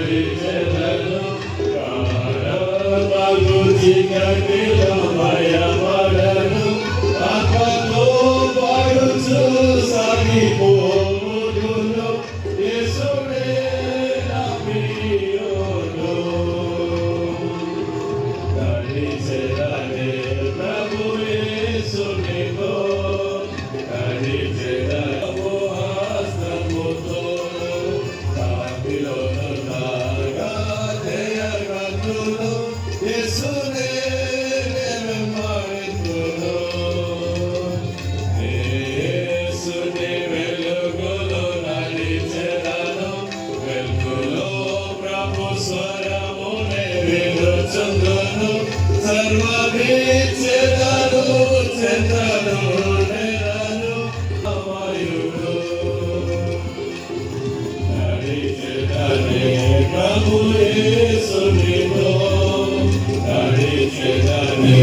నడిచెదను కారమగు చీకటిలో భయపడను ఆత్మతో పాడుచు సాగిపోదును యేసునే నా ప్రియుడు నడిచెదనే ప్రభు యేసునితో నడిచెదను హస్తముతో కాపిలోను నాగా జయగతులు యేసునే వెంబడింతును యేసుని వెలుగులో నడిచెదను వెలుగులో ప్రభు స్వరమునే వినుచుందును సర్వమిచ్చెదను చెందను నెరను అమయుడు నడిచెదనే ప్రభు యేసునితో నడిచెదనే